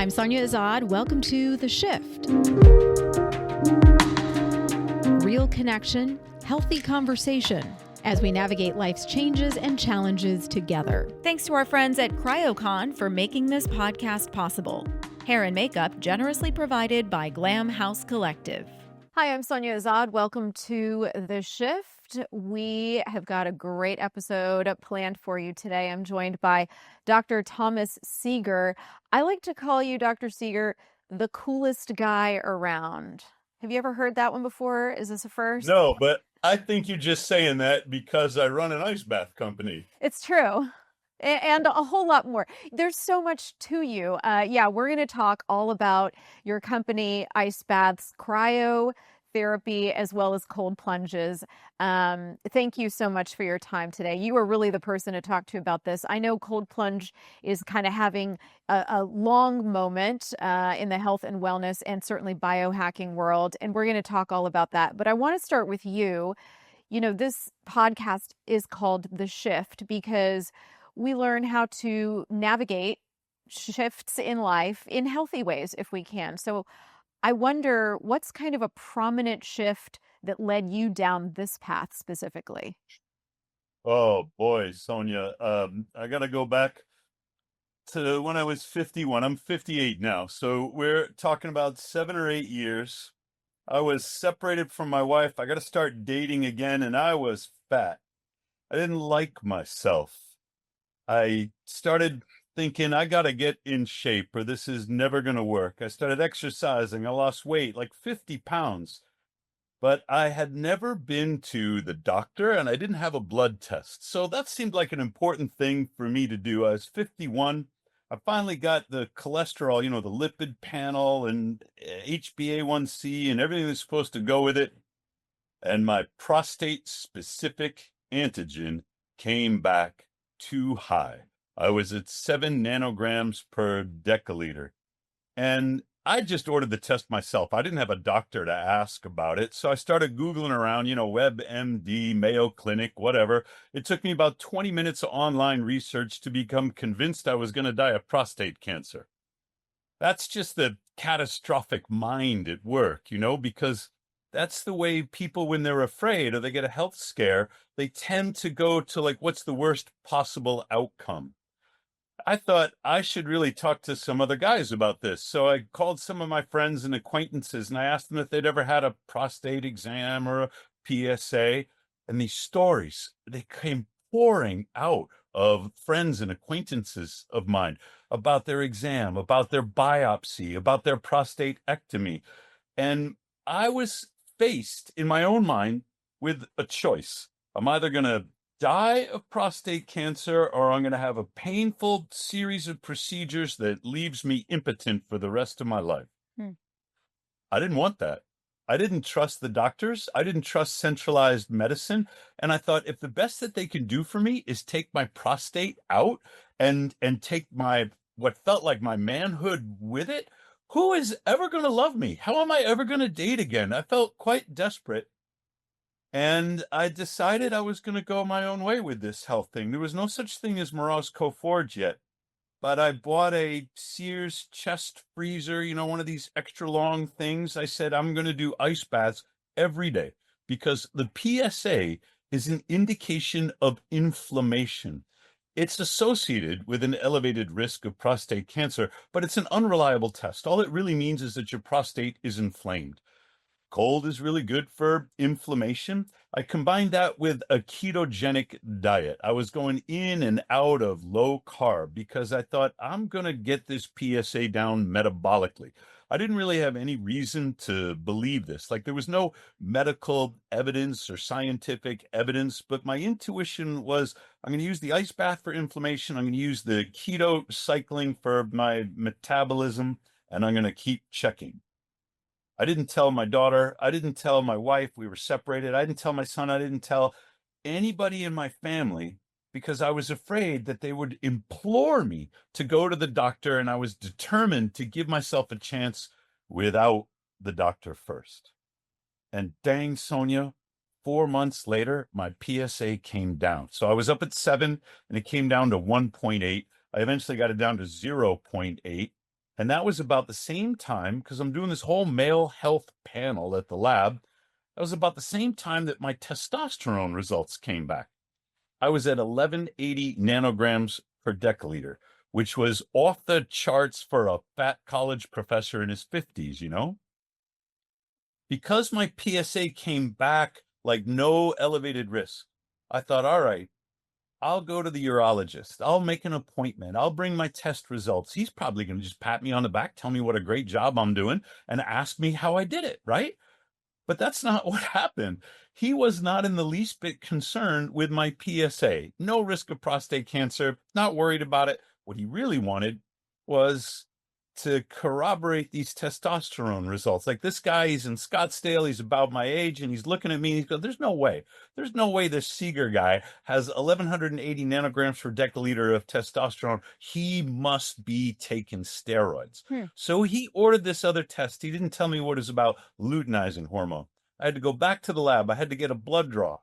I'm Sonia Azad. Welcome to The Shift. Real connection, healthy conversation as we navigate life's changes and challenges together. Thanks to our friends at CryoCon for making this podcast possible. Hair and makeup generously provided by Glam House Collective. Hi, I'm Sonia Azad. Welcome to The Shift. We have got a great episode planned for you today. I'm joined by Dr. Thomas Seager. I like to call you, Dr. Seager, the coolest guy around. Have you ever heard that one before? Is this a first? No, but I think you're just saying that because I run an ice bath company. It's true. And a whole lot more. There's so much to you. We're going to talk all about your company, ice baths, cryotherapy, as well as cold plunges. Thank you so much for your time today. You are really the person to talk to about this. I know cold plunge is kind of having a long moment in the health and wellness and certainly biohacking world. And we're going to talk all about that. But I want to start with you. You know, this podcast is called The Shift because we learn how to navigate shifts in life in healthy ways if we can. So I wonder, what's kind of a prominent shift that led you down this path specifically? Oh boy, Sonia, I got to go back to when I was 51. I'm 58 now. So we're talking about 7 or 8 years. I was separated from my wife. I got to start dating again, and I was fat. I didn't like myself. I started thinking I got to get in shape or this is never going to work. I started exercising. I lost weight, like 50 pounds. But I had never been to the doctor and I didn't have a blood test. So that seemed like an important thing for me to do. I was 51. I finally got the cholesterol, the lipid panel and HbA1c and everything that's supposed to go with it. And my prostate specific antigen came back too high. I was at 7 nanograms per deciliter. And I just ordered the test myself. I didn't have a doctor to ask about it. So I started Googling around, WebMD, Mayo Clinic, whatever. It took me about 20 minutes of online research to become convinced I was going to die of prostate cancer. That's just the catastrophic mind at work, because that's the way people, when they're afraid or they get a health scare, they tend to go to what's the worst possible outcome. I thought I should really talk to some other guys about this. So I called some of my friends and acquaintances and I asked them if they'd ever had a prostate exam or a PSA. And these stories, they came pouring out of friends and acquaintances of mine about their exam, about their biopsy, about their prostatectomy. And I was faced in my own mind with a choice. I'm either going to die of prostate cancer or I'm going to have a painful series of procedures that leaves me impotent for the rest of my life. I didn't want that. I didn't trust the doctors. I didn't trust centralized medicine. And I thought if the best that they can do for me is take my prostate out and take my, what felt like my manhood with it, who is ever going to love me? How am I ever going to date again? I felt quite desperate. And I decided I was going to go my own way with this health thing. There was no such thing as Morozko Forge yet. But I bought a Sears chest freezer, one of these extra long things. I said, I'm going to do ice baths every day because the PSA is an indication of inflammation. It's associated with an elevated risk of prostate cancer, but it's an unreliable test. All it really means is that your prostate is inflamed. Cold is really good for inflammation. I combined that with a ketogenic diet. I was going in and out of low carb because I thought I'm going to get this PSA down metabolically. I didn't really have any reason to believe this. There was no medical evidence or scientific evidence, but my intuition was I'm going to use the ice bath for inflammation. I'm going to use the keto cycling for my metabolism, and I'm going to keep checking. I didn't tell my daughter. I didn't tell my wife. We were separated. I didn't tell my son. I didn't tell anybody in my family because I was afraid that they would implore me to go to the doctor, and I was determined to give myself a chance without the doctor first. And dang, Sonia, 4 months later, my PSA came down. So I was up at 7 and it came down to 1.8. I eventually got it down to 0.8. And that was about the same time, because I'm doing this whole male health panel at the lab. That was about the same time that my testosterone results came back. I was at 1180 nanograms per deciliter, which was off the charts for a fat college professor in his 50s, you know? Because my PSA came back like no elevated risk, I thought, all right, I'll go to the urologist. I'll make an appointment. I'll bring my test results. He's probably going to just pat me on the back, tell me what a great job I'm doing, and ask me how I did it, right? But that's not what happened. He was not in the least bit concerned with my PSA. No risk of prostate cancer, not worried about it. What he really wanted was to corroborate these testosterone results. Like this guy, he's in Scottsdale, he's about my age, and he's looking at me and he's going, there's no way. There's no way this Seager guy has 1180 nanograms per deciliter of testosterone. He must be taking steroids. So he ordered this other test. He didn't tell me what it was about, luteinizing hormone. I had to go back to the lab. I had to get a blood draw.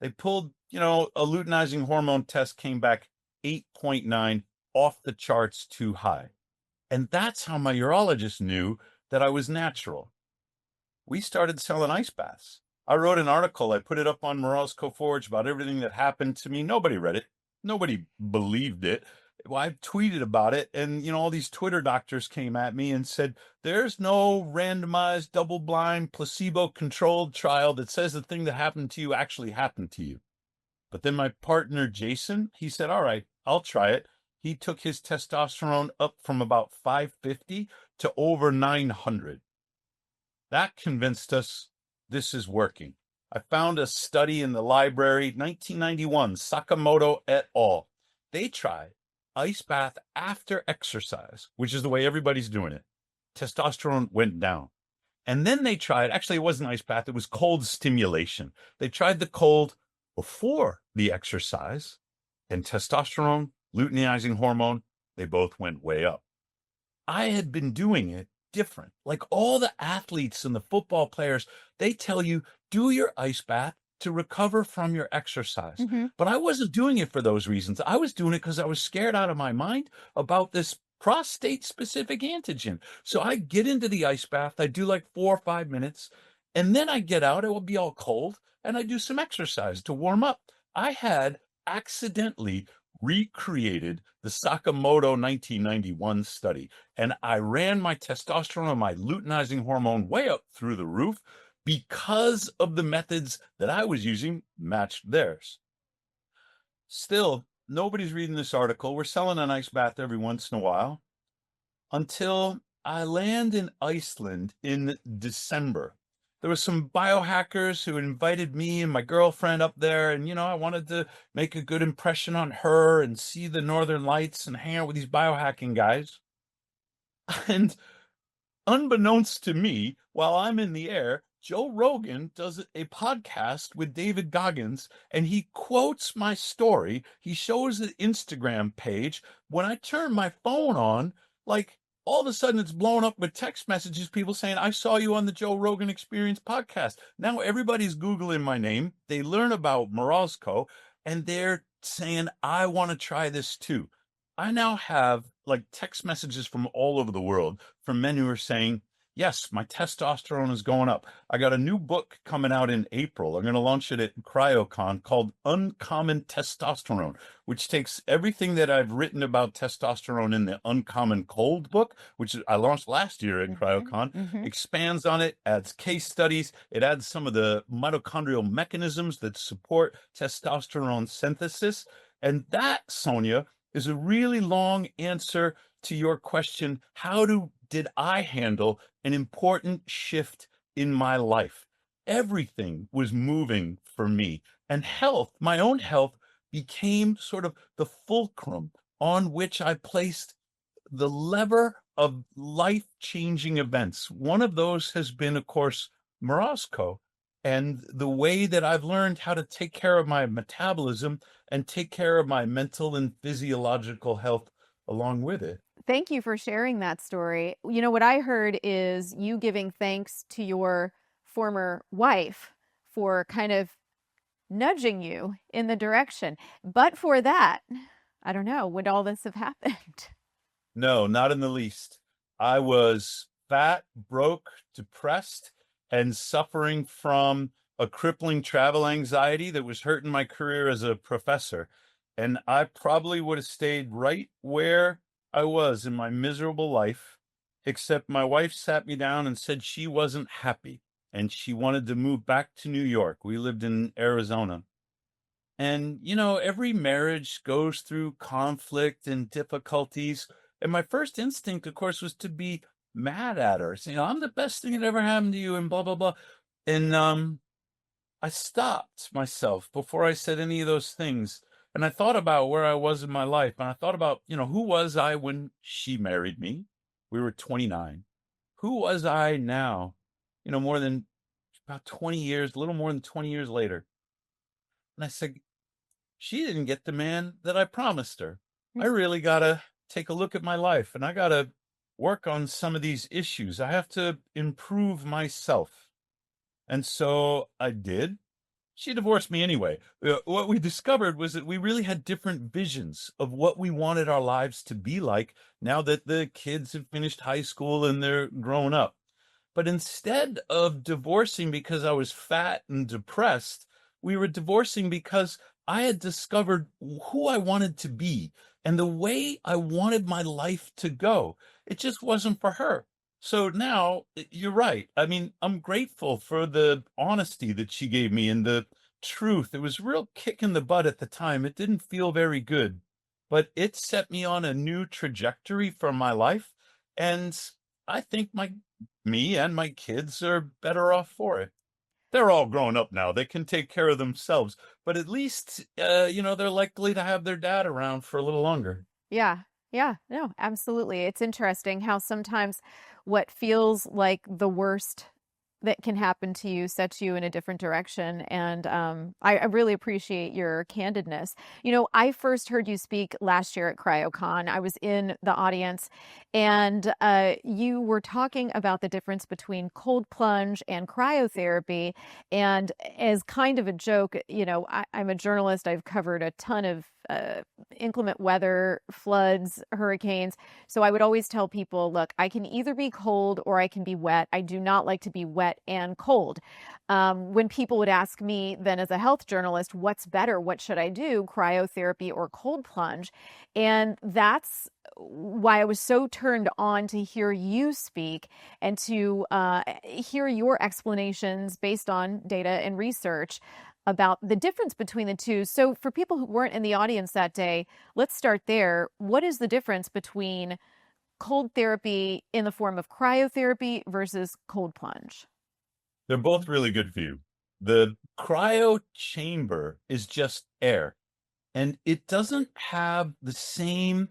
They pulled, a luteinizing hormone test came back 8.9, off the charts, too high. And that's how my urologist knew that I was natural. We started selling ice baths. I wrote an article. I put it up on Morozko Forge about everything that happened to me. Nobody read it. Nobody believed it. Well, I tweeted about it, and all these Twitter doctors came at me and said, there's no randomized, double-blind, placebo-controlled trial that says the thing that happened to you actually happened to you. But then my partner, Jason, he said, all right, I'll try it. He took his testosterone up from about 550 to over 900. That convinced us this is working. I found a study in the library, 1991, Sakamoto et al. They tried ice bath after exercise, which is the way everybody's doing it. Testosterone went down. And then they tried, actually, it wasn't ice bath, it was cold stimulation. They tried the cold before the exercise, and testosterone, luteinizing hormone, they both went way up. I had been doing it different. Like all the athletes and the football players, they tell you, do your ice bath to recover from your exercise. But I wasn't doing it for those reasons. I was doing it because I was scared out of my mind about this prostate specific antigen. So I get into the ice bath, I do like 4 or 5 minutes, and then I get out, it will be all cold, and I do some exercise to warm up. I had accidentally recreated the Sakamoto 1991 study, and I ran my testosterone and my luteinizing hormone way up through the roof because of the methods that I was using matched theirs. Still, nobody's reading this article. We're selling an ice bath every once in a while until I land in Iceland in December. There were some biohackers who invited me and my girlfriend up there, and I wanted to make a good impression on her and see the northern lights and hang out with these biohacking guys. And unbeknownst to me, while I'm in the air, Joe Rogan does a podcast with David Goggins, and he quotes my story. He shows the Instagram page. When I turn my phone on, like, all of a sudden it's blown up with text messages, people saying, I saw you on the Joe Rogan Experience podcast. Now everybody's Googling my name. They learn about Morozko, and they're saying, I want to try this too. I now have like text messages from all over the world from men who are saying, yes, my testosterone is going up. I got a new book coming out in April. I'm going to launch it at CryoCon called Uncommon Testosterone, which takes everything that I've written about testosterone in the Uncommon Cold book, which I launched last year at CryoCon, expands on it, adds case studies. It adds some of the mitochondrial mechanisms that support testosterone synthesis. And that, Sonia, is a really long answer to your question, did I handle an important shift in my life? Everything was moving for me, and health, my own health, became sort of the fulcrum on which I placed the lever of life-changing events. One of those has been, of course, Morozko, and the way that I've learned how to take care of my metabolism and take care of my mental and physiological health along with it. Thank you for sharing that story. What I heard is you giving thanks to your former wife for kind of nudging you in the direction. But for that, I don't know, would all this have happened? No, not in the least. I was fat, broke, depressed, and suffering from a crippling travel anxiety that was hurting my career as a professor. And I probably would have stayed right where I was in my miserable life, except my wife sat me down and said she wasn't happy and she wanted to move back to New York. We lived in Arizona. And, every marriage goes through conflict and difficulties. And my first instinct, of course, was to be mad at her. Saying, I'm the best thing that ever happened to you, and blah, blah, blah. And I stopped myself before I said any of those things. And I thought about where I was in my life. And I thought about, who was I when she married me? We were 29. Who was I now? More than about 20 years, a little more than 20 years later. And I said, she didn't get the man that I promised her. I really got to take a look at my life, and I got to work on some of these issues. I have to improve myself. And so I did. She divorced me anyway. What we discovered was that we really had different visions of what we wanted our lives to be like now that the kids have finished high school and they're grown up. But instead of divorcing because I was fat and depressed, we were divorcing because I had discovered who I wanted to be and the way I wanted my life to go. It just wasn't for her. So now you're right. I mean, I'm grateful for the honesty that she gave me and the truth. It was a real kick in the butt at the time. It didn't feel very good, but it set me on a new trajectory for my life. And I think me and my kids are better off for it. They're all grown up now. They can take care of themselves, but at least, they're likely to have their dad around for a little longer. Yeah. Yeah. No, absolutely. It's interesting how sometimes what feels like the worst that can happen to you sets you in a different direction. And I really appreciate your candidness. I first heard you speak last year at CryoCon. I was in the audience, and you were talking about the difference between cold plunge and cryotherapy. And as kind of a joke, I'm a journalist. I've covered a ton of inclement weather, floods, hurricanes. So I would always tell people, look, I can either be cold or I can be wet. I do not like to be wet and cold. When people would ask me then as a health journalist, what's better? What should I do? Cryotherapy or cold plunge? And that's why I was so turned on to hear you speak and to hear your explanations based on data and research about the difference between the two. So for people who weren't in the audience that day, let's start there. What is the difference between cold therapy in the form of cryotherapy versus cold plunge? They're both really good for you. The cryo chamber is just air, and it doesn't have the same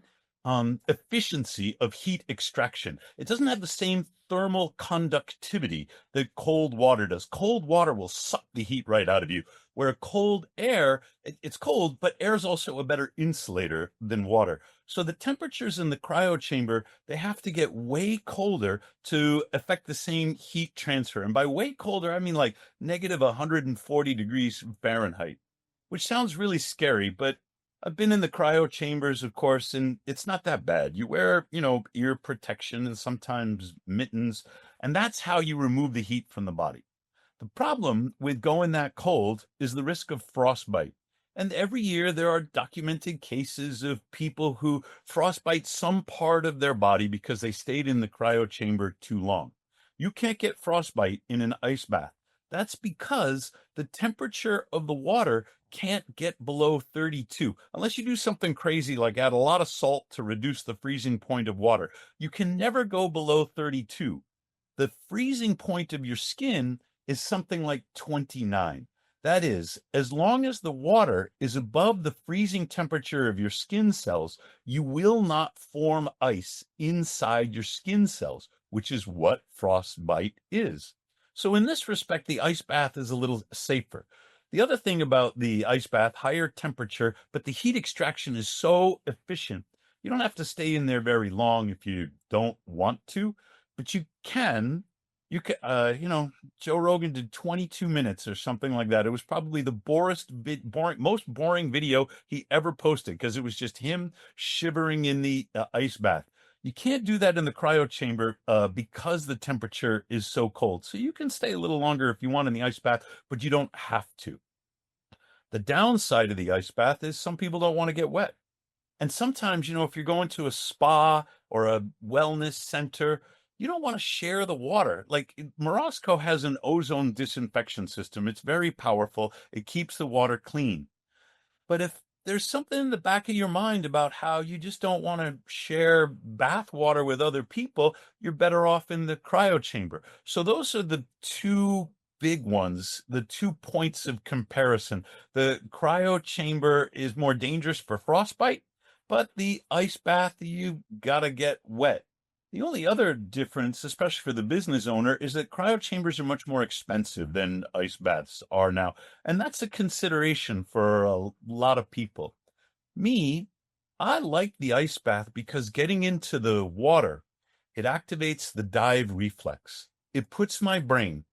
efficiency of heat extraction. It doesn't have the same thermal conductivity that cold water does. Cold water will suck the heat right out of you, where cold air, it's cold, but air is also a better insulator than water. So the temperatures in the cryo chamber, they have to get way colder to affect the same heat transfer. And by way colder, I mean like negative 140 degrees Fahrenheit, which sounds really scary, but I've been in the cryo chambers, of course, and it's not that bad. You wear, ear protection and sometimes mittens, and that's how you remove the heat from the body. The problem with going that cold is the risk of frostbite. And every year there are documented cases of people who frostbite some part of their body because they stayed in the cryo chamber too long. You can't get frostbite in an ice bath. That's because the temperature of the water can't get below 32 unless you do something crazy like add a lot of salt to reduce the freezing point of water. You can never go below 32. The freezing point of your skin is something like 29. That is, as long as the water is above the freezing temperature of your skin cells, you will not form ice inside your skin cells, which is what frostbite is. So in this respect, the ice bath is a little safer. The other thing about the ice bath, higher temperature, but the heat extraction is so efficient. You don't have to stay in there very long if you don't want to, but you can. Joe Rogan did 22 minutes or something like that. It was probably the most boring video he ever posted because it was just him shivering in the ice bath. You can't do that in the cryo chamber because the temperature is so cold. So you can stay a little longer if you want in the ice bath, but you don't have to. The downside of the ice bath is some people don't want to get wet. And sometimes, if you're going to a spa or a wellness center, you don't want to share the water. Like Morozko has an ozone disinfection system. It's very powerful. It keeps the water clean. But if there's something in the back of your mind about how you just don't want to share bath water with other people, you're better off in the cryo chamber. So those are the two big ones, the 2 points of comparison. The cryo chamber is more dangerous for frostbite, but the ice bath, you gotta get wet. The only other difference, especially for the business owner, is that cryo chambers are much more expensive than ice baths are now. And that's a consideration for a lot of people. Me, I like the ice bath because getting into the water, it activates the dive reflex. It puts my brain,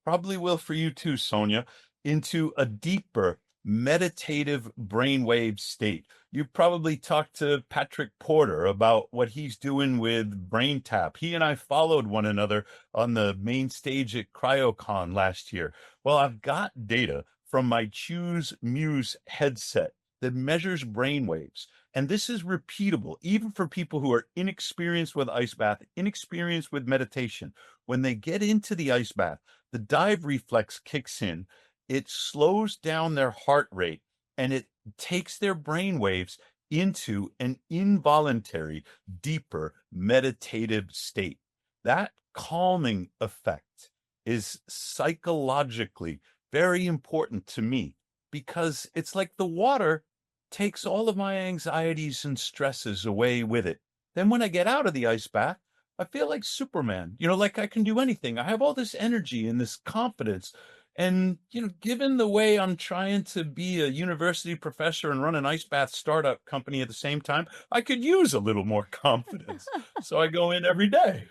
probably will for you too, Sonia, into a deeper meditative brainwave state. You probably talked to Patrick Porter about what he's doing with Brain Tap. He and I followed one another on the main stage at CryoCon last year. Well, I've got data from my Choose Muse headset that measures brain waves. And this is repeatable, even for people who are inexperienced with ice bath, inexperienced with meditation. When they get into the ice bath, the dive reflex kicks in. It slows down their heart rate and it takes their brain waves into an involuntary, deeper meditative state. That calming effect is psychologically very important to me because it's like the water takes all of my anxieties and stresses away with it. Then when I get out of the ice bath, I feel like Superman, like I can do anything. I have all this energy and this confidence. And, given the way I'm trying to be a university professor and run an ice bath startup company at the same time, I could use a little more confidence. So I go in every day.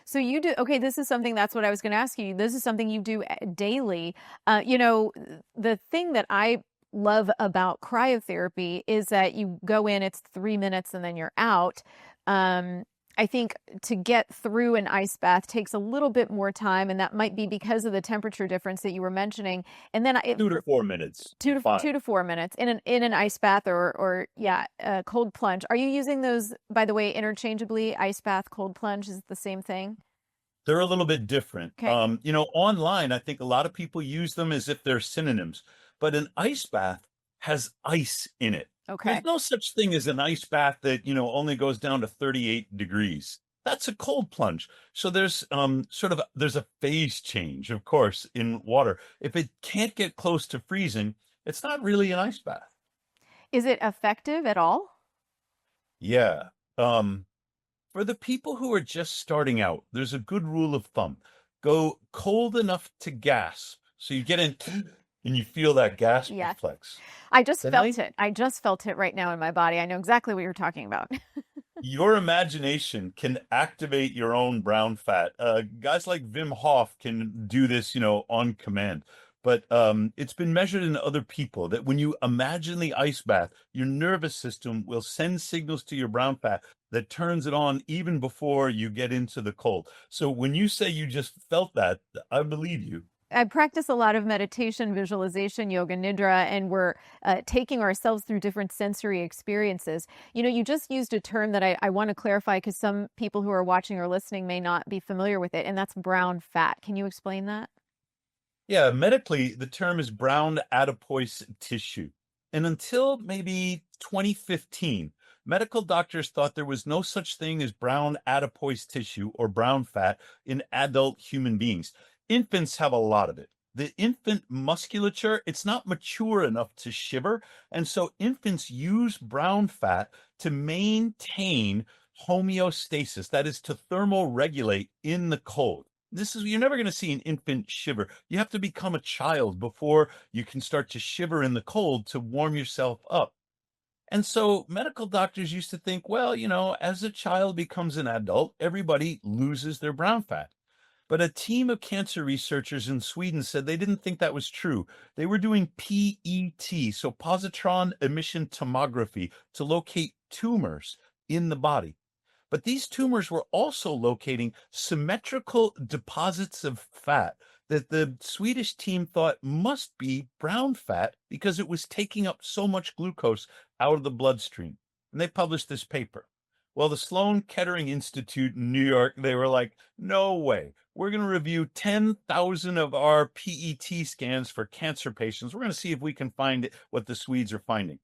So you do, okay, this is something, that's what I was going to ask you. This is something you do daily. The thing that I love about cryotherapy is that you go in, it's 3 minutes and then you're out. I think to get through an ice bath takes a little bit more time, and that might be because of the temperature difference that you were mentioning. And then 2 to 4 minutes. two to Fine. 2 to 4 minutes in an ice bath or yeah, cold plunge. Are you using those, by the way, interchangeably? Ice bath, cold plunge, is it the same thing? They're a little bit different. Okay. Online, I think a lot of people use them as if they're synonyms, but an ice bath has ice in it. Okay. There's no such thing as an ice bath that, only goes down to 38 degrees. That's a cold plunge. So there's there's a phase change, of course, in water. If it can't get close to freezing, it's not really an ice bath. Is it effective at all? Yeah. For the people who are just starting out, there's a good rule of thumb. Go cold enough to gasp. So you get in and you feel that gasp Yes. reflex. I just Then felt it. I just felt it right now in my body. I know exactly what you're talking about. your imagination can activate your own brown fat. Guys like Wim Hof can do this, on command. But it's been measured in other people that when you imagine the ice bath, your nervous system will send signals to your brown fat that turns it on even before you get into the cold. So when you say you just felt that, I believe you. I practice a lot of meditation, visualization, yoga nidra, and we're taking ourselves through different sensory experiences. You just used a term that I want to clarify because some people who are watching or listening may not be familiar with it, and that's brown fat. Can you explain that? Yeah, medically, the term is brown adipose tissue. And until maybe 2015, medical doctors thought there was no such thing as brown adipose tissue or brown fat in adult human beings. Infants have a lot of it. The infant musculature, it's not mature enough to shiver. And so infants use brown fat to maintain homeostasis, that is to thermoregulate in the cold. You're never going to see an infant shiver. You have to become a child before you can start to shiver in the cold to warm yourself up. And so medical doctors used to think, well, as a child becomes an adult, everybody loses their brown fat. But a team of cancer researchers in Sweden said they didn't think that was true. They were doing PET, so positron emission tomography, to locate tumors in the body. But these tumors were also locating symmetrical deposits of fat that the Swedish team thought must be brown fat because it was taking up so much glucose out of the bloodstream. And they published this paper. Well, the Sloan Kettering Institute in New York, they were like, no way. We're going to review 10,000 of our PET scans for cancer patients. We're going to see if we can find it, what the Swedes are finding.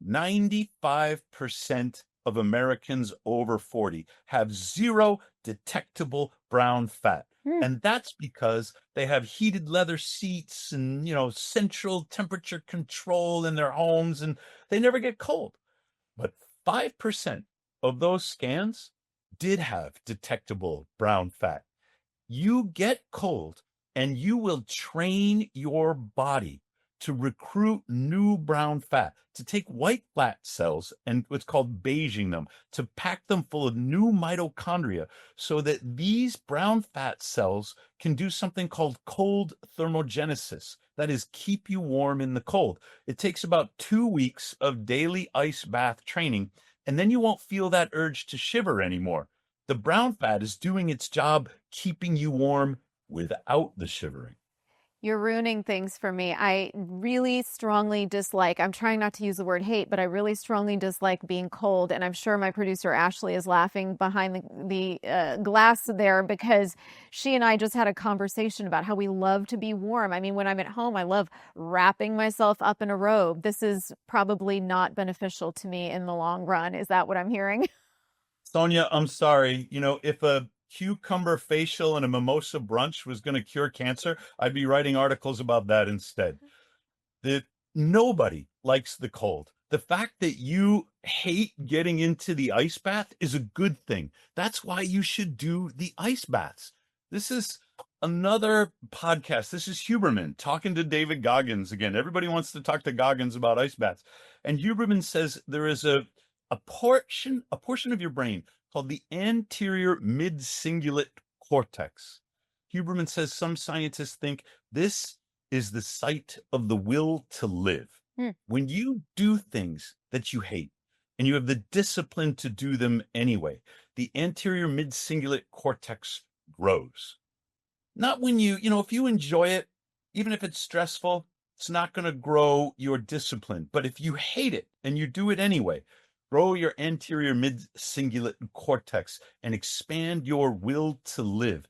95% of Americans over 40 have zero detectable brown fat. And that's because they have heated leather seats and, central temperature control in their homes, and they never get cold. But 5% of those scans did have detectable brown fat. You get cold and you will train your body to recruit new brown fat, to take white fat cells and what's called beiging them, to pack them full of new mitochondria so that these brown fat cells can do something called cold thermogenesis. That is, keep you warm in the cold. It takes about 2 weeks of daily ice bath training, and then you won't feel that urge to shiver anymore. The brown fat is doing its job keeping you warm without the shivering. You're ruining things for me. I really strongly dislike, I'm trying not to use the word hate, but I really strongly dislike being cold. And I'm sure my producer Ashley is laughing behind the glass there because she and I just had a conversation about how we love to be warm. I mean, when I'm at home, I love wrapping myself up in a robe. This is probably not beneficial to me in the long run. Is that what I'm hearing? Sonia, I'm sorry. If a cucumber facial and a mimosa brunch was going to cure cancer, I'd be writing articles about that instead. That nobody likes the cold. The fact that you hate getting into the ice bath is a good thing. That's why you should do the ice baths. This is another podcast. This is Huberman talking to David Goggins again. Everybody wants to talk to Goggins about ice baths. And Huberman says there is a portion of your brain called the anterior mid-cingulate cortex. Huberman says some scientists think this is the site of the will to live. When you do things that you hate and you have the discipline to do them anyway, the anterior mid-cingulate cortex grows. Not when if you enjoy it, even if it's stressful, it's not going to grow your discipline. But if you hate it and you do it anyway, grow your anterior mid-cingulate cortex and expand your will to live.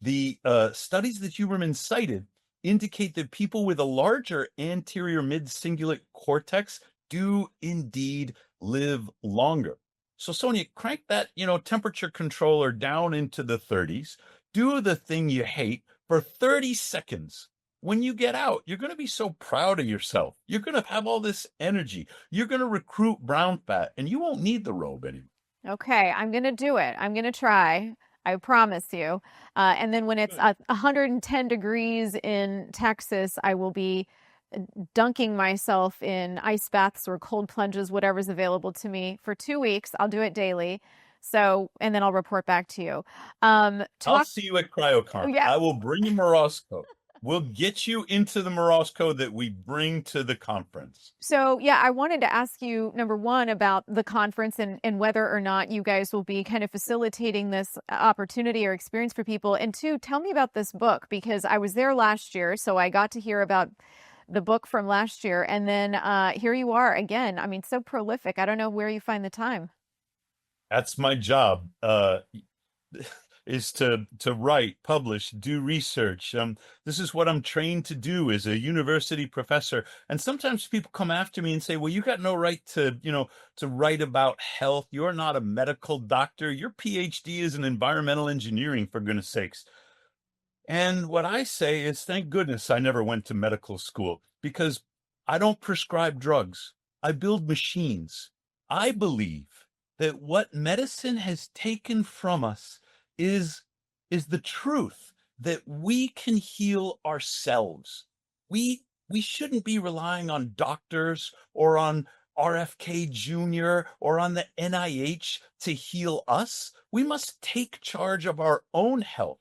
The studies that Huberman cited indicate that people with a larger anterior mid-cingulate cortex do indeed live longer. So Sonia, crank that, temperature controller down into the 30s. Do the thing you hate for 30 seconds. When you get out, you're going to be so proud of yourself. You're going to have all this energy. You're going to recruit brown fat, and you won't need the robe anymore. Okay, I'm going to do it. I'm going to try. I promise you. And then when it's 110 degrees in Texas, I will be dunking myself in ice baths or cold plunges, whatever's available to me for 2 weeks. I'll do it daily. So, and then I'll report back to you. I'll see you at CryoCon. Yeah. I will bring you Morozko. We'll get you into the Morozko that we bring to the conference. So, yeah, I wanted to ask you, number one, about the conference and whether or not you guys will be kind of facilitating this opportunity or experience for people. And two, tell me about this book, because I was there last year, so I got to hear about the book from last year. And then here you are again. I mean, so prolific. I don't know where you find the time. That's my job. Is to write, publish, do research. This is what I'm trained to do as a university professor. And sometimes people come after me and say, well, you got no right to, to write about health. You're not a medical doctor. Your PhD is in environmental engineering, for goodness sakes. And what I say is, thank goodness I never went to medical school, because I don't prescribe drugs. I build machines. I believe that what medicine has taken from us is the truth that we can heal ourselves. We shouldn't be relying on doctors or on RFK Jr. or on the NIH to heal us. We must take charge of our own health.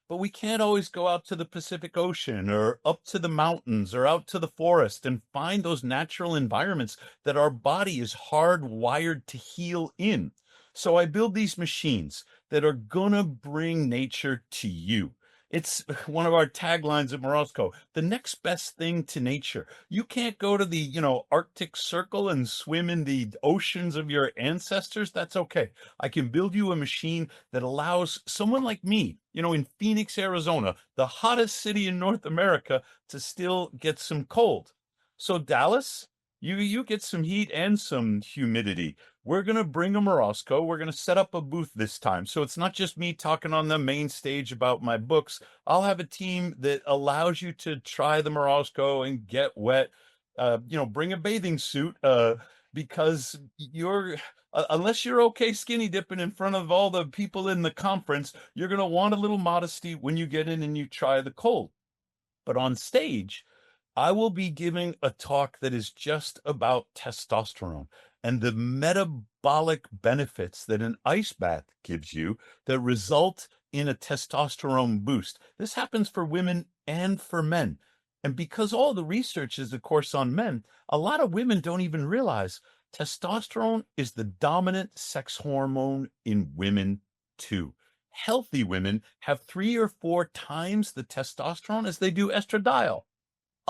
But we can't always go out to the Pacific Ocean or up to the mountains or out to the forest and find those natural environments that our body is hardwired to heal in. So I build these machines that are gonna bring nature to you. It's one of our taglines at Morozko, the next best thing to nature. You can't go to the, Arctic Circle and swim in the oceans of your ancestors. That's okay. I can build you a machine that allows someone like me, in Phoenix, Arizona, the hottest city in North America, to still get some cold. So Dallas, you get some heat and some humidity. We're going to bring a Morosco. We're going to set up a booth this time. So it's not just me talking on the main stage about my books. I'll have a team that allows you to try the Morosco and get wet. Bring a bathing suit because unless you're okay skinny dipping in front of all the people in the conference, you're going to want a little modesty when you get in and you try the cold. But on stage, I will be giving a talk that is just about testosterone and the metabolic benefits that an ice bath gives you that result in a testosterone boost. This happens for women and for men. And because all the research is, of course, on men, a lot of women don't even realize testosterone is the dominant sex hormone in women, too. Healthy women have 3 or 4 times the testosterone as they do estradiol.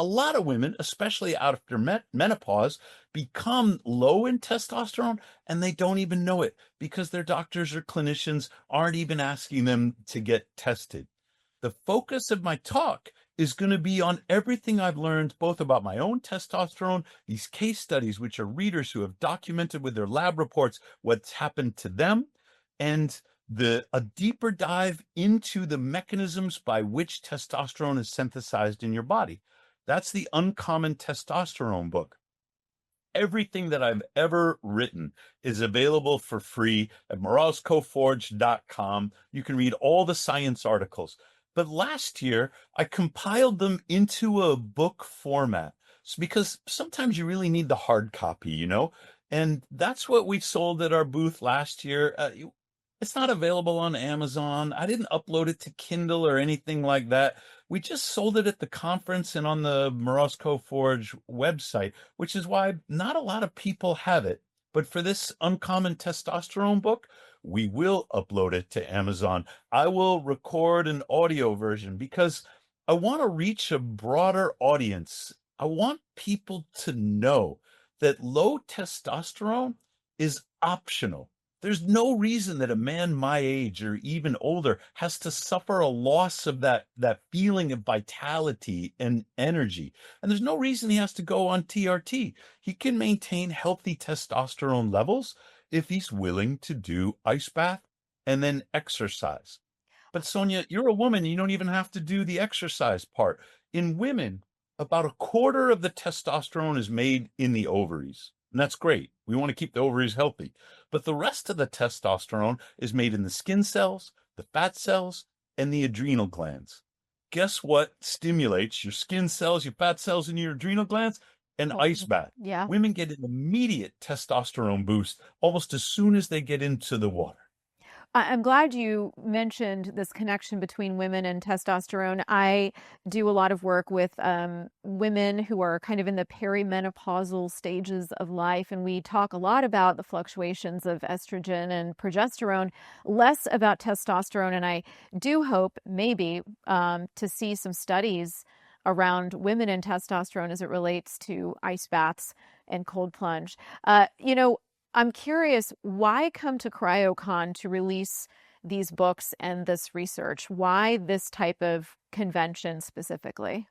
A lot of women, especially after menopause, become low in testosterone and they don't even know it because their doctors or clinicians aren't even asking them to get tested. The focus of my talk is going to be on everything I've learned, both about my own testosterone, these case studies, which are readers who have documented with their lab reports what's happened to them, and a deeper dive into the mechanisms by which testosterone is synthesized in your body. That's the Uncommon Testosterone book. Everything that I've ever written is available for free at morozkoforge.com. You can read all the science articles. But last year, I compiled them into a book format because sometimes you really need the hard copy. And that's what we sold at our booth last year. It's not available on Amazon. I didn't upload it to Kindle or anything like that. We just sold it at the conference and on the Morozko Forge website, which is why not a lot of people have it. But for this Uncommon Testosterone book, we will upload it to Amazon. I will record an audio version because I want to reach a broader audience. I want people to know that low testosterone is optional. There's no reason that a man my age or even older has to suffer a loss of that feeling of vitality and energy. And there's no reason he has to go on TRT. He can maintain healthy testosterone levels if he's willing to do ice bath and then exercise. But Sonia, you're a woman. You don't even have to do the exercise part. In women, about a quarter of the testosterone is made in the ovaries. And that's great. We want to keep the ovaries healthy. But the rest of the testosterone is made in the skin cells, the fat cells, and the adrenal glands. Guess what stimulates your skin cells, your fat cells, and your adrenal glands? An ice bath. Yeah. Women get an immediate testosterone boost almost as soon as they get into the water. I'm glad you mentioned this connection between women and testosterone. I do a lot of work with women who are kind of in the perimenopausal stages of life, and we talk a lot about the fluctuations of estrogen and progesterone, less about testosterone. And I do hope maybe to see some studies around women and testosterone as it relates to ice baths and cold plunge. I'm curious, why come to CryoCon to release these books and this research? Why this type of convention specifically?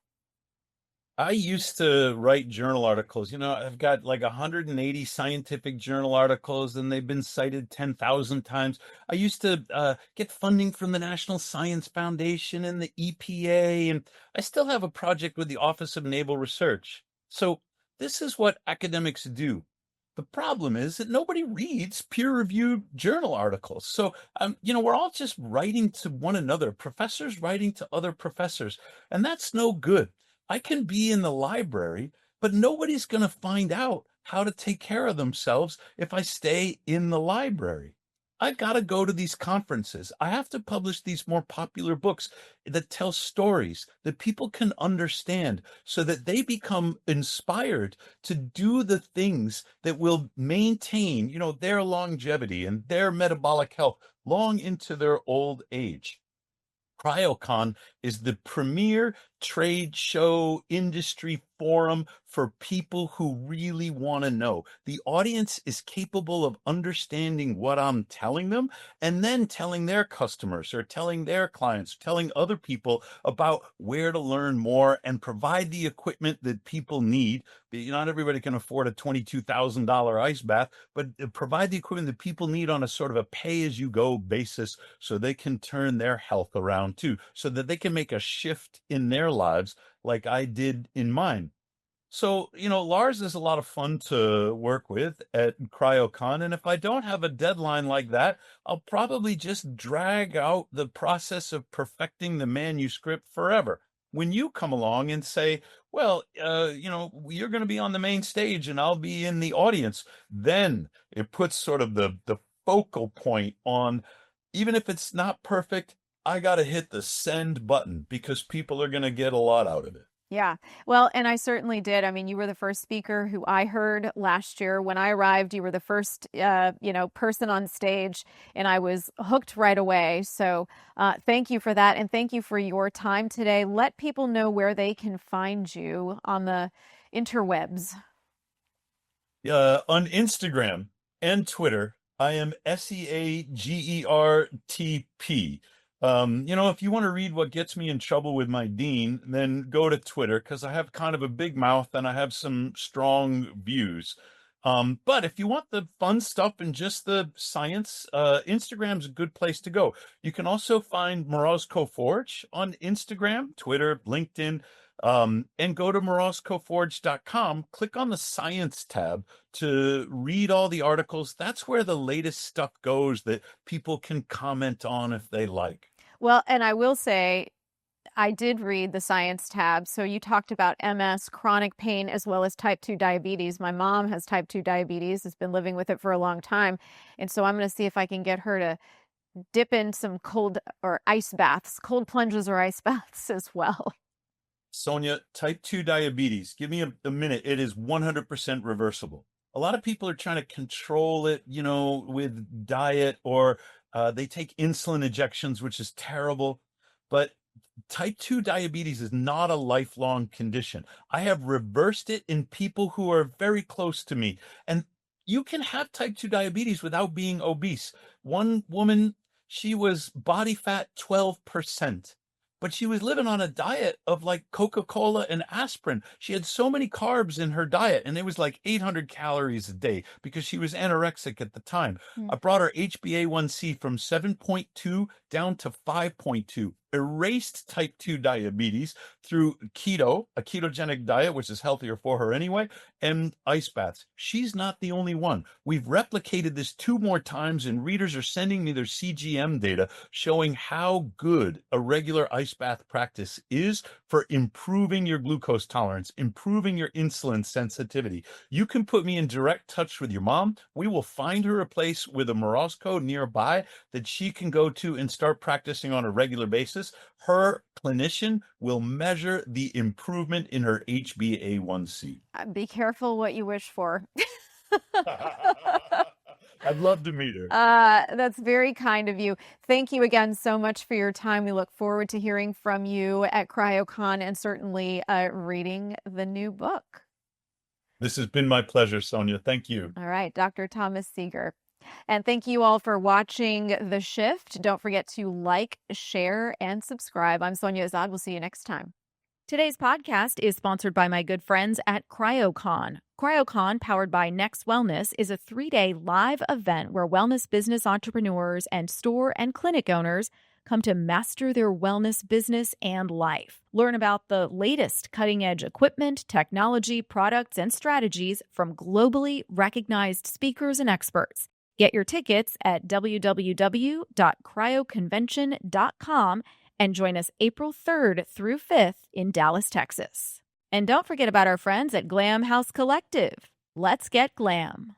I used to write journal articles. I've got like 180 scientific journal articles, and they've been cited 10,000 times. I used to get funding from the National Science Foundation and the EPA, and I still have a project with the Office of Naval Research. So this is what academics do. The problem is that nobody reads peer-reviewed journal articles. So, we're all just writing to one another, professors writing to other professors, and that's no good. I can be in the library, but nobody's going to find out how to take care of themselves if I stay in the library. I got to go to these conferences. I have to publish these more popular books that tell stories that people can understand so that they become inspired to do the things that will maintain, their longevity and their metabolic health long into their old age. CryoCon is the premier trade show industry forum for people who really want to know. The audience is capable of understanding what I'm telling them and then telling their customers or telling their clients, telling other people about where to learn more and provide the equipment that people need. Not everybody can afford a $22,000 ice bath, but provide the equipment that people need on a sort of a pay-as-you-go basis so they can turn their health around too, so that they can make a shift in their lives like I did in mine. So, Lars is a lot of fun to work with at CryoCon. And if I don't have a deadline like that, I'll probably just drag out the process of perfecting the manuscript forever. When you come along and say, well, you're going to be on the main stage and I'll be in the audience, then it puts sort of the focal point on, even if it's not perfect, I got to hit the send button because people are going to get a lot out of it. Yeah. Well, and I certainly did. I mean, you were the first speaker who I heard last year. When I arrived, you were the first, person on stage, and I was hooked right away. So thank you for that. And thank you for your time today. Let people know where they can find you on the interwebs. On Instagram and Twitter, I am SEAGERTP. If you want to read what gets me in trouble with my dean, then go to Twitter because I have kind of a big mouth and I have some strong views. But if you want the fun stuff and just the science, Instagram's a good place to go. You can also find Morozko Forge on Instagram, Twitter, LinkedIn, and go to morozkoforge.com. Click on the science tab to read all the articles. That's where the latest stuff goes that people can comment on if they like. Well, and I will say, I did read the science tab. So you talked about MS, chronic pain, as well as type 2 diabetes. My mom has type 2 diabetes, has been living with it for a long time. And so I'm going to see if I can get her to dip in some cold or ice baths, cold plunges or ice baths as well. Sonia, type 2 diabetes, give me a minute. It is 100% reversible. A lot of people are trying to control it, with diet or they take insulin injections, which is terrible. But type 2 diabetes is not a lifelong condition. I have reversed it in people who are very close to me. And you can have type 2 diabetes without being obese. One woman, she was body fat 12%. But she was living on a diet of like Coca-Cola and aspirin. She had so many carbs in her diet, and it was like 800 calories a day because she was anorexic at the time. I brought her HbA1c from 7.2 down to 5.2, erased type 2 diabetes through keto, a ketogenic diet, which is healthier for her anyway, and ice baths. She's not the only one. We've replicated this 2 more times, and readers are sending me their CGM data showing how good a regular ice bath practice is for improving your glucose tolerance, improving your insulin sensitivity. You can put me in direct touch with your mom. We will find her a place with a Morozko nearby that she can go to and start practicing on a regular basis. Her clinician will measure the improvement in her HbA1c. Be careful what you wish for. I'd love to meet her. That's very kind of you. Thank you again so much for your time. We look forward to hearing from you at CryoCon and certainly reading the new book. This has been my pleasure, Sonia. Thank you. All right, Dr. Thomas Seager. And thank you all for watching The Shift. Don't forget to like, share, and subscribe. I'm Sonia Azad. We'll see you next time. Today's podcast is sponsored by my good friends at CryoCon. CryoCon, powered by Next Wellness, is a 3-day live event where wellness business entrepreneurs and store and clinic owners come to master their wellness business and life. Learn about the latest cutting-edge equipment, technology, products, and strategies from globally recognized speakers and experts. Get your tickets at www.cryoconvention.com and join us April 3rd through 5th in Dallas, Texas. And don't forget about our friends at Glam House Collective. Let's get glam.